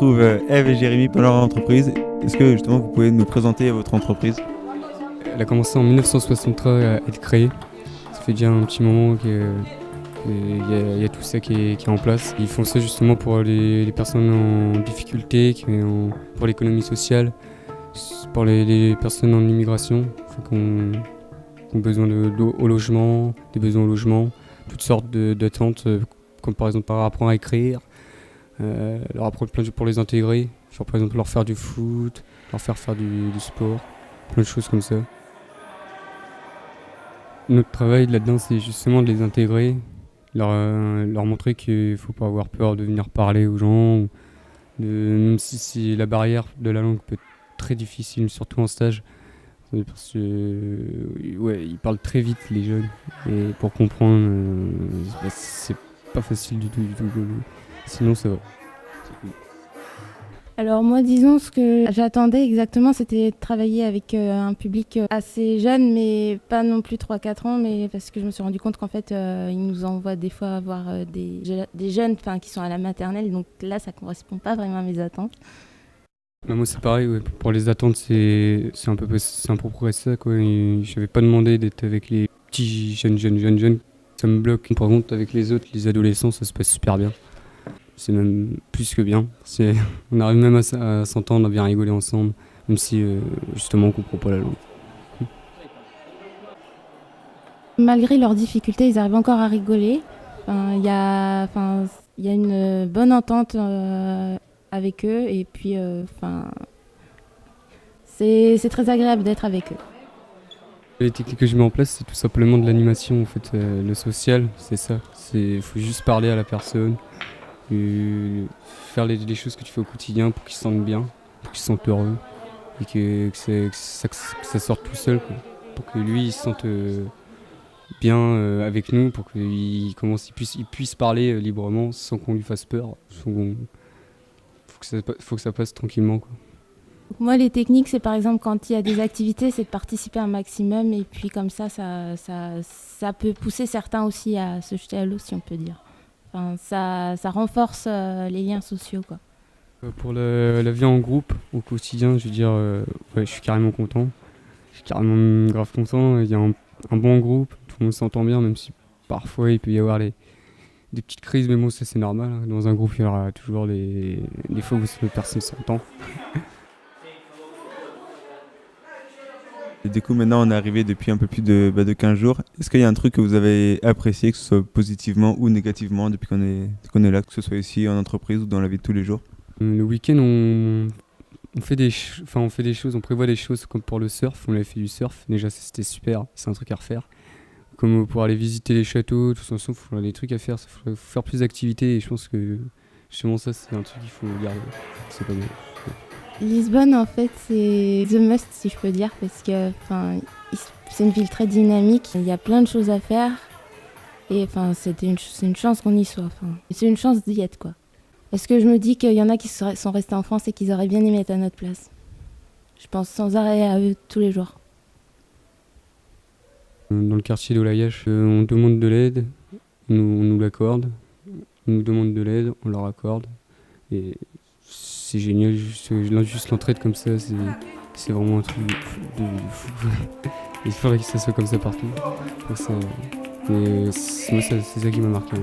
retrouve Eve et Jérémy pour leur entreprise. Est-ce que justement vous pouvez nous présenter votre entreprise? Elle a commencé en 1963 à être créée. Ça fait déjà un petit moment qu'il y a tout ça qui est en place. Ils font ça justement pour les personnes en difficulté, pour l'économie sociale, pour les personnes en immigration, qui ont besoin au logement, des besoins au logement, toutes sortes d'attentes, comme par exemple leur apprendre à écrire, leur apprendre plein de choses pour les intégrer, genre par exemple leur faire du foot, leur faire du sport, plein de choses comme ça. Notre travail là-dedans, c'est justement de les intégrer, leur montrer qu'il ne faut pas avoir peur de venir parler aux gens, même si la barrière de la langue peut être très difficile, surtout en stage, parce que ils parlent très vite les jeunes, et pour comprendre, c'est pas facile du tout. Sinon ça va. Alors moi, disons, ce que j'attendais exactement, c'était de travailler avec un public assez jeune, mais pas non plus 3-4 ans, mais parce que je me suis rendu compte qu'en fait, ils nous envoient des fois voir des jeunes qui sont à la maternelle, donc là, ça ne correspond pas vraiment à mes attentes. Moi c'est pareil, ouais. Pour les attentes, c'est à peu près ça, quoi. Je n'avais pas demandé d'être avec les petits jeunes. Ça me bloque. Par contre, avec les autres, les adolescents, ça se passe super bien. C'est même plus que bien. On arrive même à s'entendre, à bien rigoler ensemble, même si justement on ne comprend pas la langue. Malgré leurs difficultés, ils arrivent encore à rigoler. Il y a une bonne entente avec eux, et puis c'est très agréable d'être avec eux. Les techniques que je mets en place, c'est tout simplement de l'animation, en fait. Le social, c'est ça. Il faut juste parler à la personne, faire les choses que tu fais au quotidien pour qu'ils se sentent bien, pour qu'ils se sentent heureux, et que ça sorte tout seul, quoi. Pour que lui, il se sente bien avec nous, pour qu'il puisse parler librement sans qu'on lui fasse peur. Faut que ça passe tranquillement, quoi. Moi, les techniques, c'est par exemple quand il y a des activités, c'est de participer un maximum, et puis comme ça peut pousser certains aussi à se jeter à l'eau, si on peut dire. Ça renforce les liens sociaux, quoi. Pour la vie en groupe, au quotidien, je veux dire, je suis carrément content. Je suis carrément grave content. Il y a un bon groupe, tout le monde s'entend bien, même si parfois il peut y avoir des petites crises, mais bon, ça c'est normal. Dans un groupe, il y aura toujours des fois où personne ne s'entend. Et du coup, maintenant, on est arrivé depuis un peu plus de 15 jours. Est-ce qu'il y a un truc que vous avez apprécié, que ce soit positivement ou négativement, depuis qu'on est là, que ce soit ici, en entreprise ou dans la vie de tous les jours? Le week-end, on fait des choses, on prévoit des choses comme pour le surf. On avait fait du surf, déjà c'était super, c'est un truc à refaire. Comme pour aller visiter les châteaux, tout ça, il faut des trucs à faire, il faut faire plus d'activités, et je pense que justement ça, c'est un truc qu'il faut garder. C'est pas bien. Lisbonne, en fait, c'est the must, si je peux dire, parce que c'est une ville très dynamique. Il y a plein de choses à faire, et c'est une chance qu'on y soit. C'est une chance d'y être, quoi. Parce que je me dis qu'il y en a qui sont restés en France et qu'ils auraient bien aimé être à notre place. Je pense sans arrêt à eux tous les jours. Dans le quartier d'Olayache, on demande de l'aide, on nous l'accorde. On nous demande de l'aide, on leur accorde. Et c'est génial, juste l'entraide comme ça, c'est vraiment un truc de fou. Il faudrait que ça soit comme ça partout. Mais moi, c'est ça qui m'a marqué.